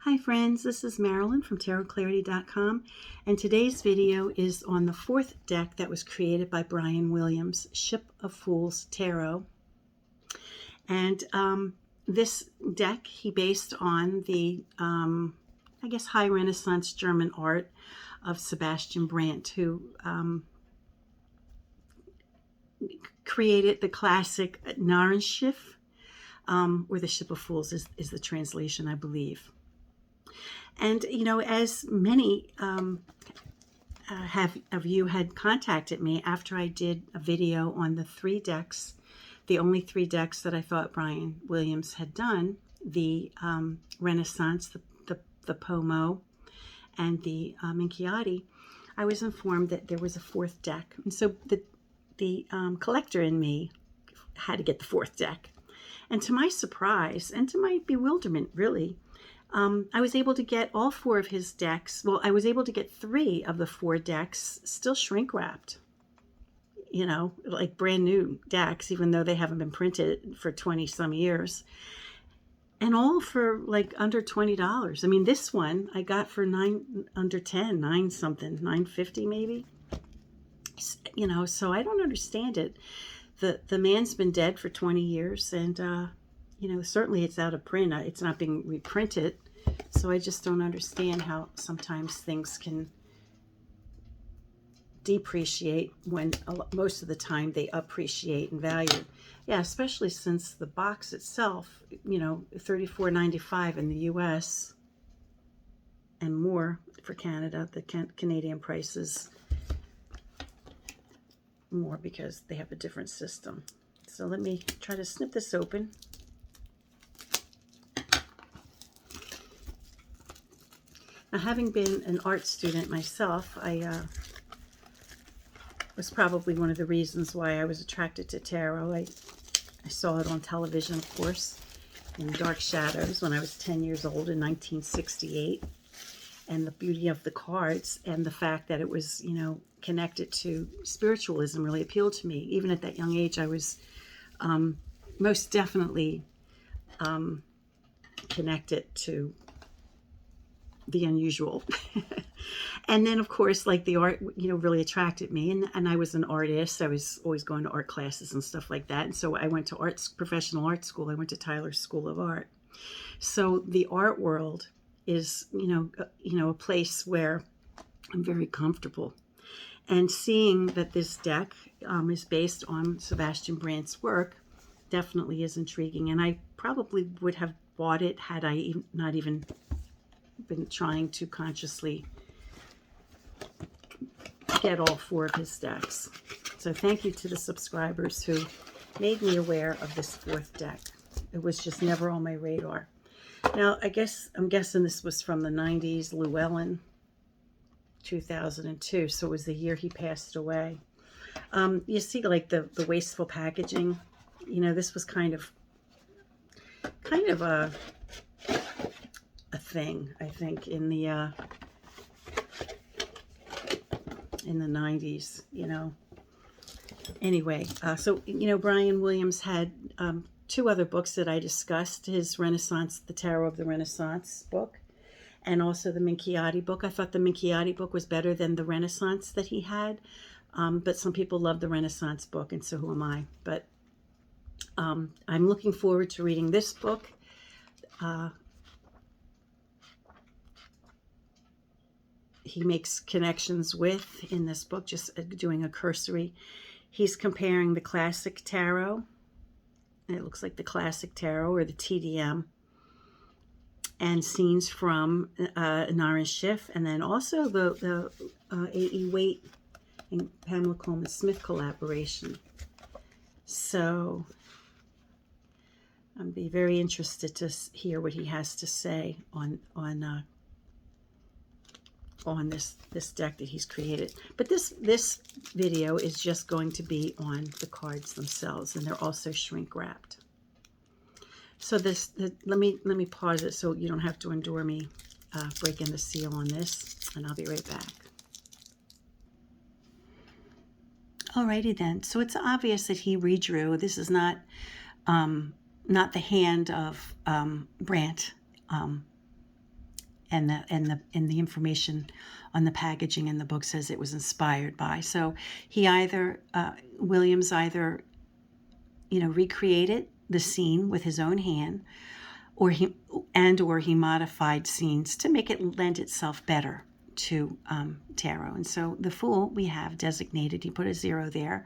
Hi friends, this is Marilyn from tarotclarity.com, and today's video is on the fourth deck that was created by Brian Williams, Ship of Fools Tarot. And this deck he based on the, I guess, high Renaissance German art of Sebastian Brant, who created the classic Narrenschiff, or the Ship of Fools is the translation, I believe. And, you know, as many of you had contacted me after I did a video on the three decks, the only three decks that I thought Brian Williams had done, the Renaissance, the Pomo, and the Minchiati, I was informed that there was a fourth deck. And so the collector in me had to get the fourth deck. And to my surprise, and to my bewilderment, really, I was able to get all four of his decks. Well, I was able to get three of the four decks still shrink wrapped, you know, like brand new decks, even though they haven't been printed for 20 some years, and all for like under $20. I mean, this one I got for under 10, 9 something, $9.50 maybe, you know, so I don't understand it. The man's been dead for 20 years, and you know, certainly it's out of print. It's not being reprinted. So I just don't understand how sometimes things can depreciate when most of the time they appreciate in value. Yeah, especially since the box itself, you know, $34.95 in the US and more for Canada. The Canadian prices more because they have a different system. So let me try to snip this open. Now, having been an art student myself, I was probably one of the reasons why I was attracted to tarot. I saw it on television, of course, in Dark Shadows when I was 10 years old in 1968. And the beauty of the cards and the fact that it was, you know, connected to spiritualism really appealed to me. Even at that young age, I was most definitely connected to the unusual. And then, of course, like the art, you know, really attracted me. And I was an artist. I was always going to art classes and stuff like that. And so I went to professional art school. I went to Tyler's School of Art. So the art world is, you know, a place where I'm very comfortable. And seeing that this deck is based on Sebastian Brant's work definitely is intriguing. And I probably would have bought it had I not even been trying to consciously get all four of his decks. So thank you to the subscribers who made me aware of this fourth deck. It was just never on my radar. Now, I'm guessing this was from the 90s, Llewellyn, 2002. So it was the year he passed away. You see, like the wasteful packaging. You know, this was kind of a thing, I think, in the 90s, you know. Anyway, so, you know, Brian Williams had two other books that I discussed, his Renaissance, the Tarot of the Renaissance book, and also the Minchiati book. I thought the Minchiati book was better than the Renaissance that he had, but some people love the Renaissance book, and so who am I? But I'm looking forward to reading this book. He makes connections with, in this book, just doing a cursory. He's comparing the classic tarot. It looks like the classic tarot or the TDM, and scenes from Narrenschiff, and then also the A.E. Waite and Pamela Coleman Smith collaboration. So I'd be very interested to hear what he has to say on this deck that he's created. But this video is just going to be on the cards themselves, and they're also shrink wrapped. So let me pause it so you don't have to endure me breaking the seal on this, and I'll be right back. Alrighty then. So it's obvious that he redrew. This is not the hand of Brant and the information on the packaging in the book says it was inspired by. So he either Williams either recreated the scene with his own hand, or he modified scenes to make it lend itself better to tarot. And so the Fool we have designated. He put a 0 there.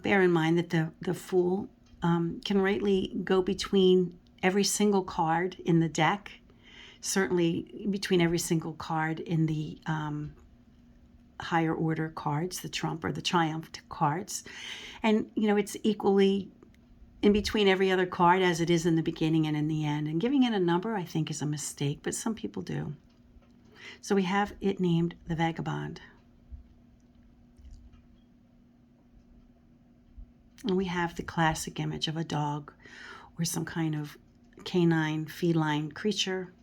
Bear in mind that the Fool can rightly go between every single card in the deck, certainly between every single card in the higher order cards, the Trump or the Triumph cards. And, it's equally in between every other card as it is in the beginning and in the end. And giving it a number, I think, is a mistake, but some people do. So we have it named the Vagabond. And we have the classic image of a dog or some kind of canine, feline creature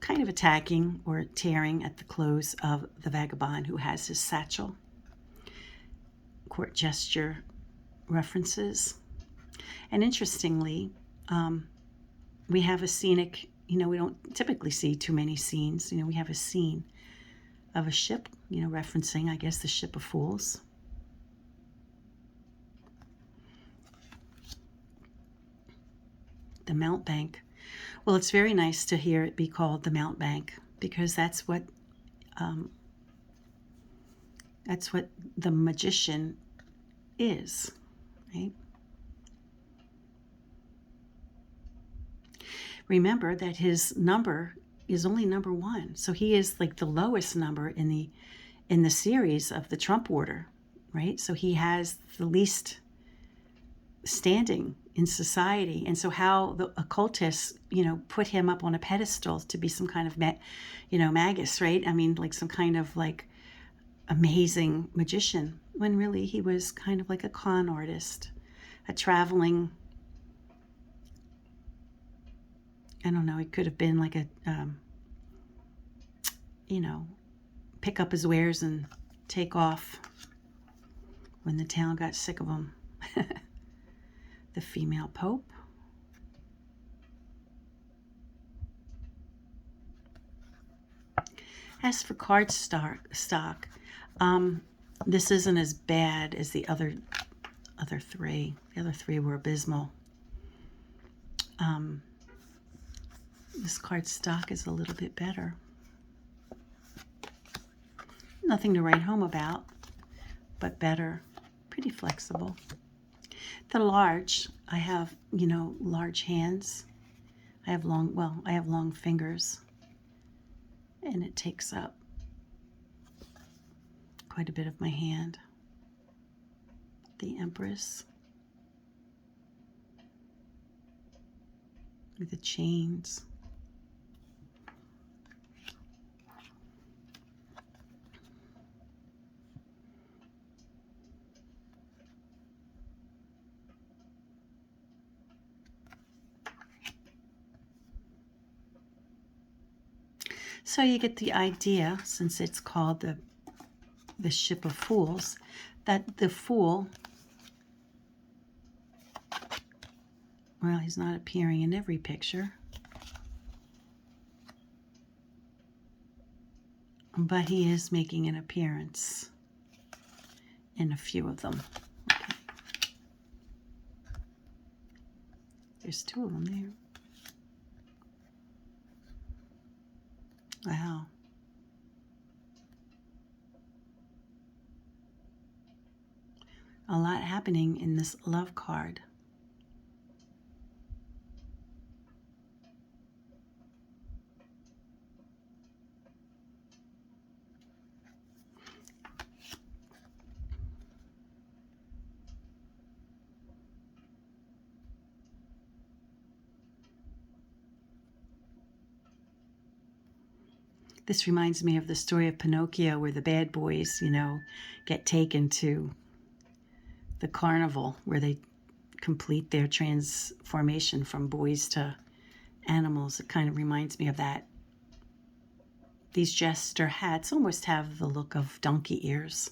kind of attacking or tearing at the clothes of the vagabond, who has his satchel. Court gesture references. And interestingly, we have a scenic, we don't typically see too many scenes. We have a scene of a ship, referencing, I guess, the Ship of Fools. The Mountebank. Well, it's very nice to hear it be called the Mountebank, because that's what the magician is, right? Remember that his number is only number 1, so he is like the lowest number in the series of the Trump order, right? So he has the least standing in society. And so how the occultists, put him up on a pedestal to be some kind of, magus, right? I mean, like some kind of like amazing magician, when really he was kind of like a con artist, a traveling, I don't know, it could have been like a, pick up his wares and take off when the town got sick of him. The female pope. As for cardstock, this isn't as bad as the other 3. The other 3 were abysmal. This cardstock is a little bit better. Nothing to write home about, but better. Pretty flexible. The large, I have, large hands. I have long fingers. And it takes up quite a bit of my hand. The Empress. With the chains. So you get the idea, since it's called the Ship of Fools, that the Fool, well, he's not appearing in every picture, but he is making an appearance in a few of them. Okay. There's 2 of them there. Wow. A lot happening in this love card. This reminds me of the story of Pinocchio, where the bad boys, get taken to the carnival where they complete their transformation from boys to animals. It kind of reminds me of that. These jester hats almost have the look of donkey ears.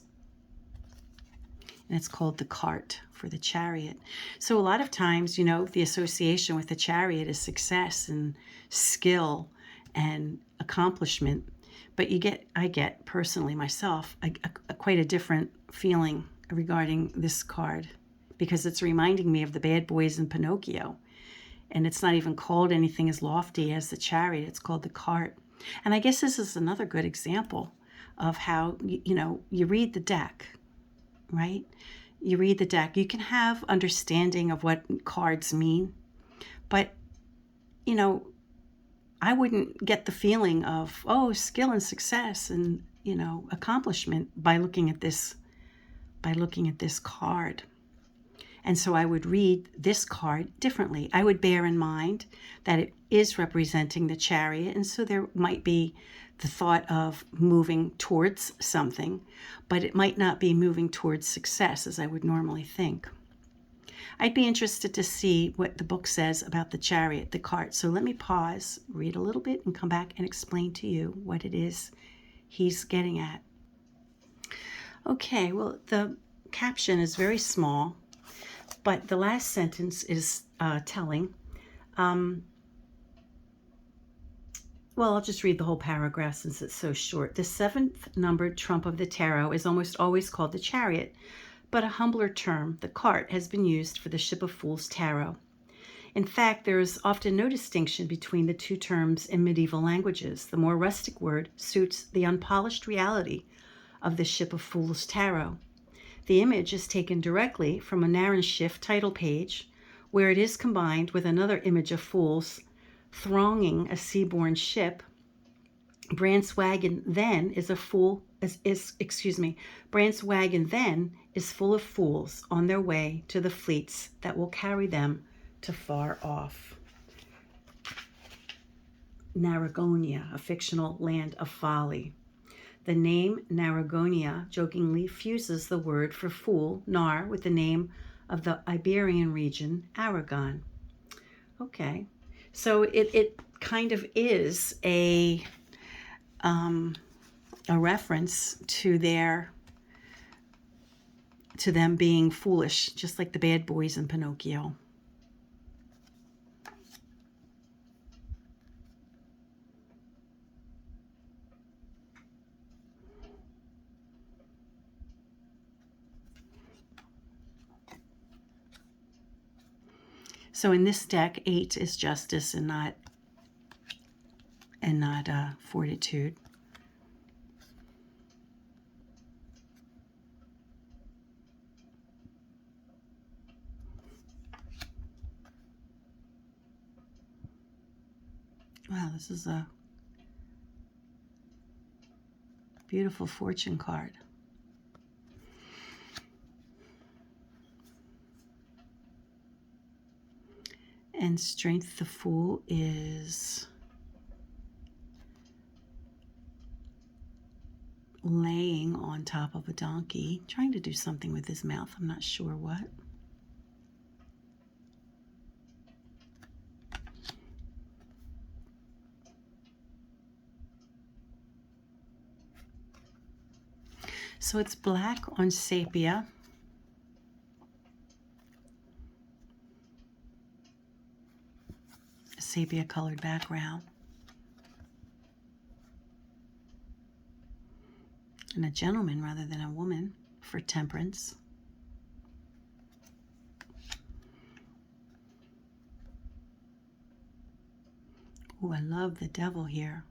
and it's called the cart for the chariot. So a lot of times, you know, the association with the chariot is success and skill and accomplishment. But I get personally myself, quite a different feeling regarding this card, because it's reminding me of the bad boys in Pinocchio. And it's not even called anything as lofty as the chariot. It's called the cart. And I guess this is another good example of how, you know, you read the deck, right? You read the deck. You can have understanding of what cards mean, but, you know, I wouldn't get the feeling of, oh, skill and success and, you know, accomplishment by looking at this card. And so I would read this card differently. I would bear in mind that it is representing the chariot, and so there might be the thought of moving towards something, but it might not be moving towards success as I would normally think. I'd be interested to see what the book says about the chariot, the cart. So let me pause, read a little bit, and come back and explain to you what it is he's getting at. Okay, well, the caption is very small, but the last sentence is telling. Well, I'll just read the whole paragraph since it's so short. The 7th numbered trump of the tarot is almost always called the chariot, but a humbler term, the cart, has been used for the Ship of Fools tarot. In fact, there is often no distinction between the two terms in medieval languages. The more rustic word suits the unpolished reality of the Ship of Fools tarot. The image is taken directly from a Narrenschiff title page, where it is combined with another image of fools thronging a seaborne ship. Brant's wagon then is full of fools on their way to the fleets that will carry them to far off Narragansett, a fictional land of folly. The name Narragansett jokingly fuses the word for fool, nar, with the name of the Iberian region, Aragon. Okay, so it kind of is a reference to them being foolish, just like the bad boys in Pinocchio. So in this deck, 8 is justice and not fortitude. Wow, this is a beautiful fortune card. And strength, the fool, is laying on top of a donkey, trying to do something with his mouth. I'm not sure what. So it's black on sepia. A sepia colored background. And a gentleman rather than a woman for temperance. Oh, I love the devil here.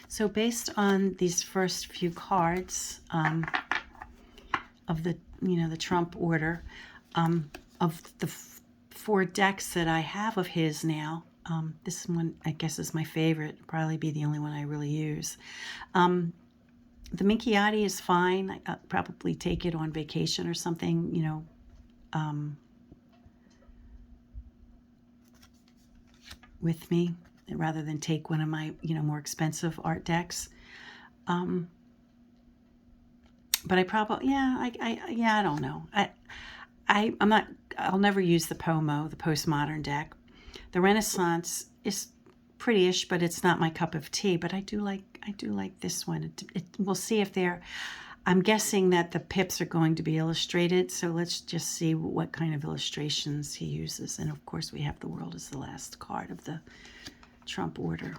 So based on these first few cards of the Trump order, of the 4 decks that I have of his now, this one I guess is my favorite. Probably be the only one I really use. The Minchiati is fine. I'll probably take it on vacation or something, you know, with me rather than take one of my, you know, more expensive art decks. But I probably, yeah, I don't know. I'm not, I'll never use the POMO, the postmodern deck. The Renaissance is pretty-ish, but it's not my cup of tea. But I do like this one. We'll see if they're, I'm guessing that the pips are going to be illustrated. So let's just see what kind of illustrations he uses. And of course we have the world as the last card of the Trump order.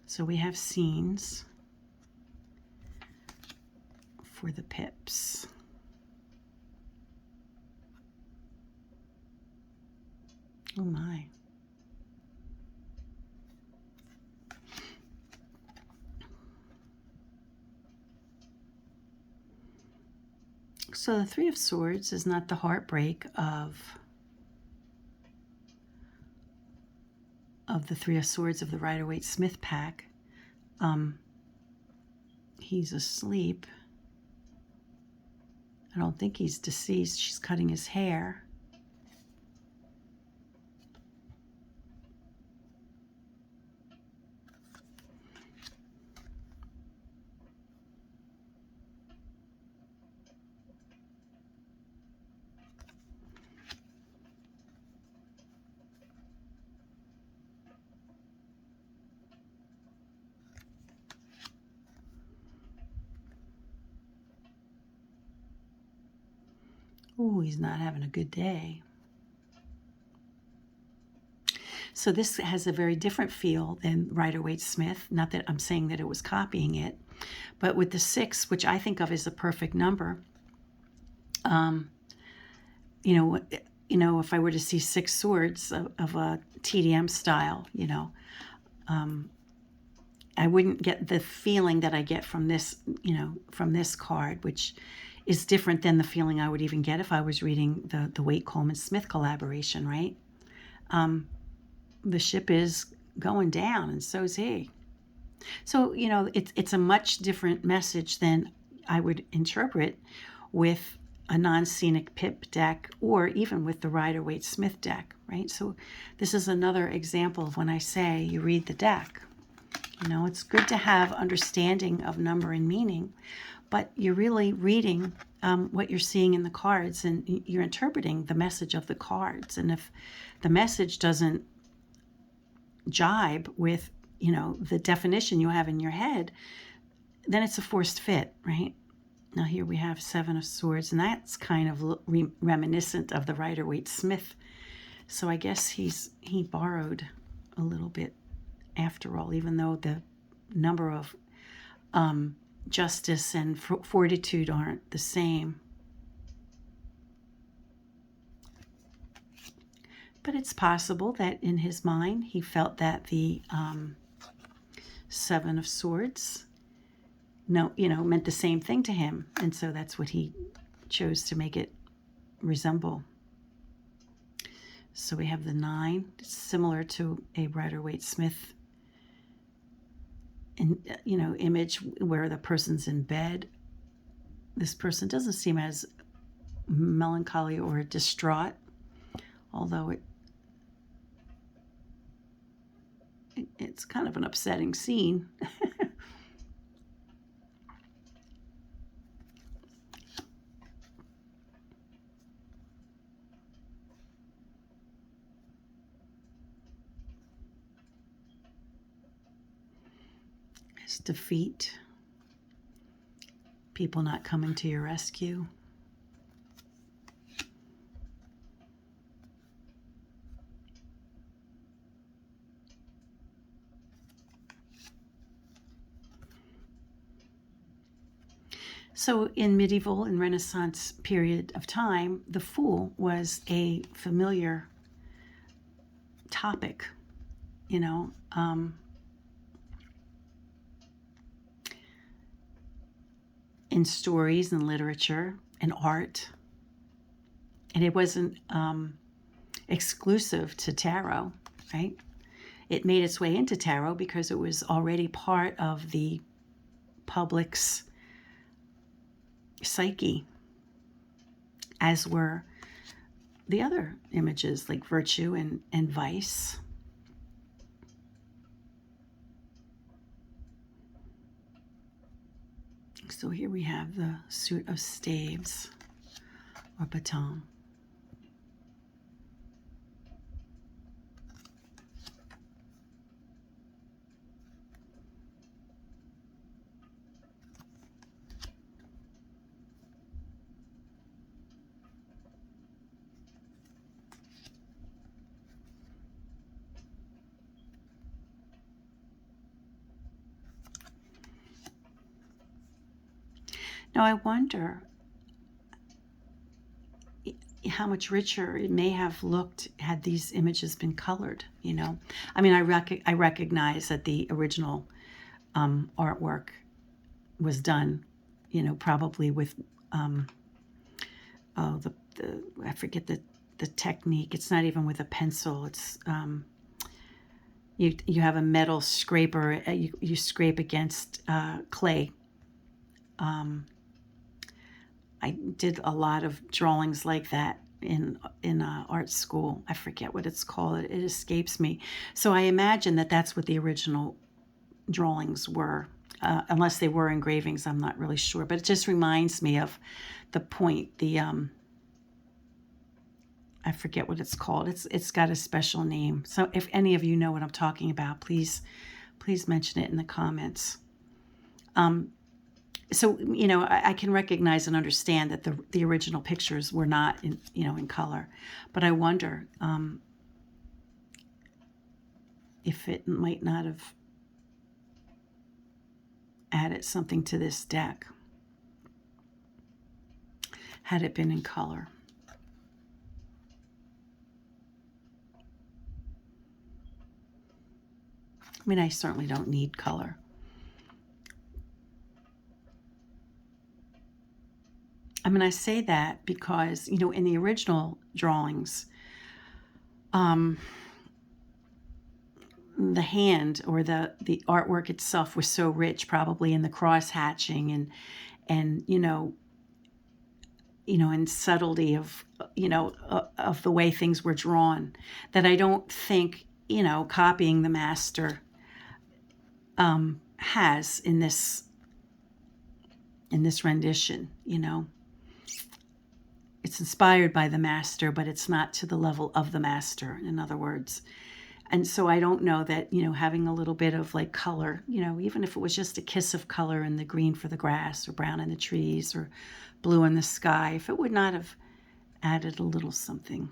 So we have scenes for the pips. Oh my. So the Three of Swords is not the heartbreak of the Three of Swords of the Rider-Waite-Smith pack. He's asleep. I don't think he's deceased. She's cutting his hair. Oh, he's not having a good day. So this has a very different feel than Rider-Waite-Smith. Not that I'm saying that it was copying it, but with the 6, which I think of as a perfect number, you know, if I were to see 6 swords of a TDM style, you know, I wouldn't get the feeling that I get from this, you know, from this card, which is different than the feeling I would even get if I was reading the Waite-Coleman-Smith collaboration, right? The ship is going down, and so is he. So, you know, it's a much different message than I would interpret with a non-scenic pip deck or even with the Rider-Waite-Smith deck, right? So this is another example of when I say you read the deck. You know, it's good to have understanding of number and meaning, but you're really reading what you're seeing in the cards, and you're interpreting the message of the cards. And if the message doesn't jibe with, you know, the definition you have in your head, then it's a forced fit, right? Now here we have 7 of Swords, and that's kind of reminiscent of the Rider-Waite-Smith. So I guess he borrowed a little bit after all, even though the number of justice and fortitude aren't the same. But it's possible that in his mind he felt that the 7 of Swords, meant the same thing to him, and so that's what he chose to make it resemble. So we have the 9. It's similar to a Rider-Waite-Smith, image where the person's in bed. This person doesn't seem as melancholy or distraught, although it's kind of an upsetting scene. His defeat, people not coming to your rescue. So in medieval and Renaissance period of time, the Fool was a familiar topic, in stories and literature and art. And it wasn't exclusive to tarot, right? It made its way into tarot because it was already part of the public's psyche, as were the other images like virtue and vice. So here we have the suit of staves, or baton. Now I wonder how much richer it may have looked had these images been colored, you know. I mean, I recognize that the original artwork was done, you know, probably with, oh, I forget the technique. It's not even with a pencil. It's, you have a metal scraper, you scrape against clay. I did a lot of drawings like that in art school. I forget what it's called. It escapes me. So I imagine that that's what the original drawings were, unless they were engravings. I'm not really sure. But it just reminds me of the point. I forget what it's called. It's got a special name. So if any of you know what I'm talking about, please mention it in the comments. So, you know, I can recognize and understand that the original pictures were not in color, but I wonder if it might not have added something to this deck had it been in color. I mean, I certainly don't need color. I mean, I say that because, you know, in the original drawings, the hand or the artwork itself was so rich, probably in the cross hatching and you know, and subtlety of, of the way things were drawn, that I don't think, you know, copying the master has in this rendition. You know, it's inspired by the master, but it's not to the level of the master, in other words. And so I don't know that, you know, having a little bit of like color, you know, even if it was just a kiss of color in the green for the grass or brown in the trees or blue in the sky, if it would not have added a little something.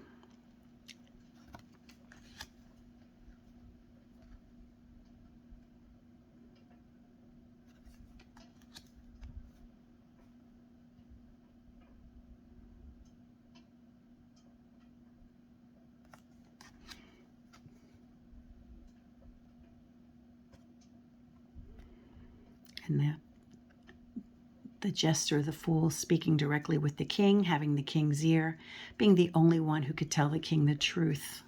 And the jester, the fool, speaking directly with the king, having the king's ear, being the only one who could tell the king the truth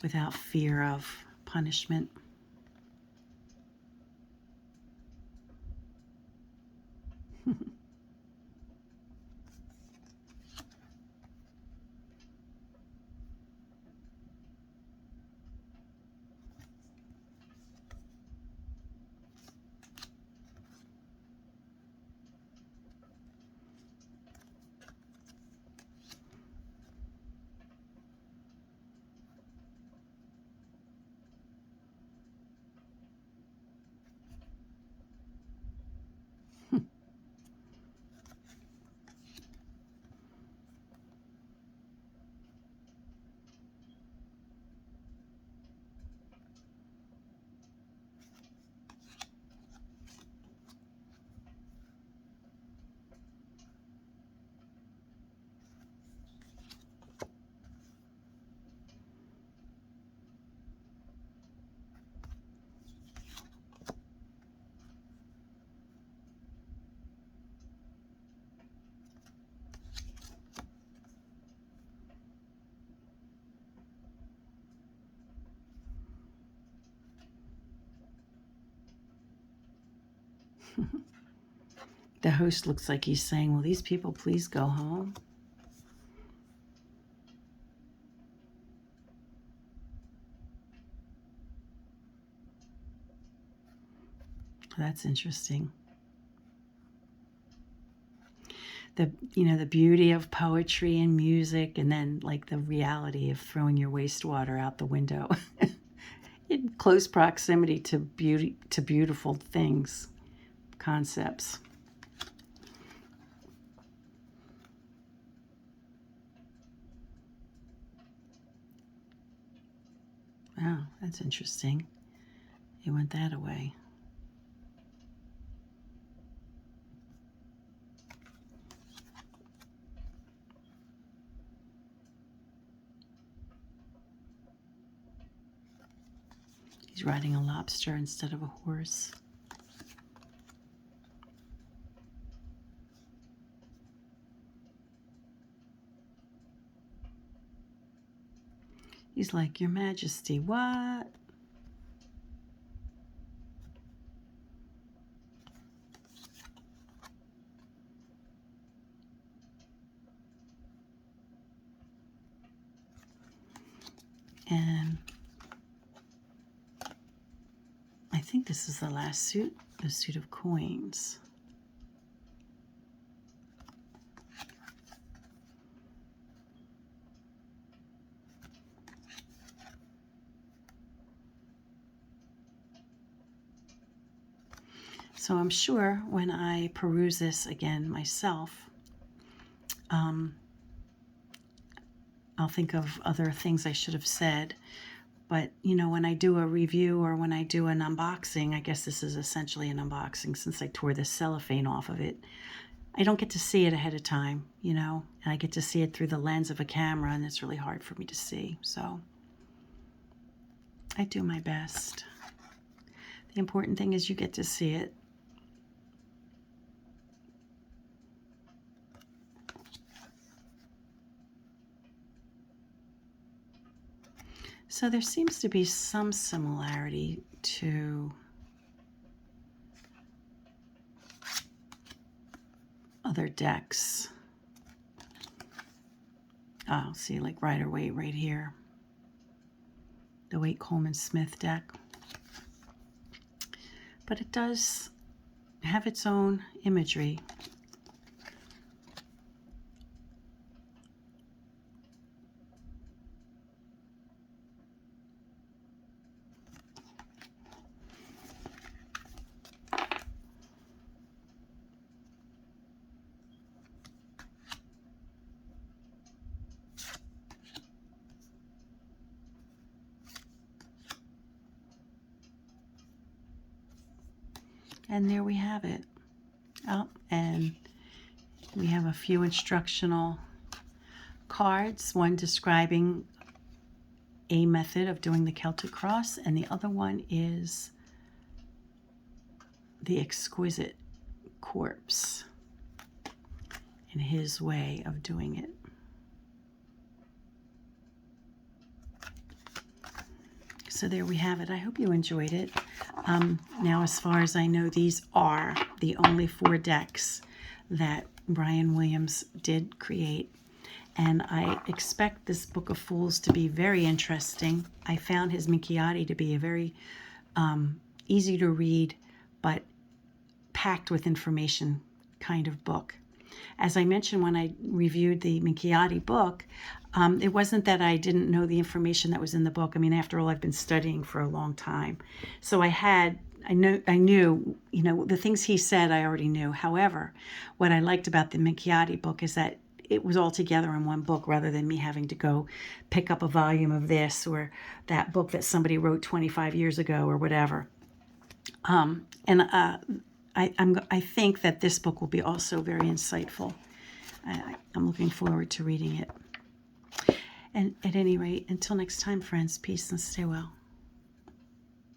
without fear of punishment. The host looks like he's saying, will these people please go home? That's interesting. The beauty of poetry and music, and then like the reality of throwing your wastewater out the window in close proximity to beautiful things, concepts. Wow, that's interesting. He went that away. He's riding a lobster instead of a horse. He's like, Your Majesty, what? And I think this is the last suit, the suit of coins. So I'm sure when I peruse this again myself, I'll think of other things I should have said. But, when I do a review or when I do an unboxing, I guess this is essentially an unboxing since I tore the cellophane off of it. I don't get to see it ahead of time, and I get to see it through the lens of a camera, and it's really hard for me to see. So I do my best. The important thing is you get to see it. So there seems to be some similarity to other decks. Oh, see, like Rider-Waite right here. The Waite-Coleman-Smith deck. But it does have its own imagery. And there we have it. Oh, and we have a few instructional cards, one describing a method of doing the Celtic cross, and the other one is the exquisite corpse and his way of doing it. So there we have it. I hope you enjoyed it. Now, as far as I know, these are the only 4 decks that Brian Williams did create. And I expect this Book of Fools to be very interesting. I found his Minchiati to be a very easy to read, but packed with information kind of book. As I mentioned when I reviewed the Minchiati book, it wasn't that I didn't know the information that was in the book. I mean, after all, I've been studying for a long time. So I knew, the things he said I already knew. However, what I liked about the Minchiati book is that it was all together in one book rather than me having to go pick up a volume of this or that book that somebody wrote 25 years ago or whatever. I think that this book will be also very insightful. I'm looking forward to reading it. And at any rate, until next time, friends, peace and stay well.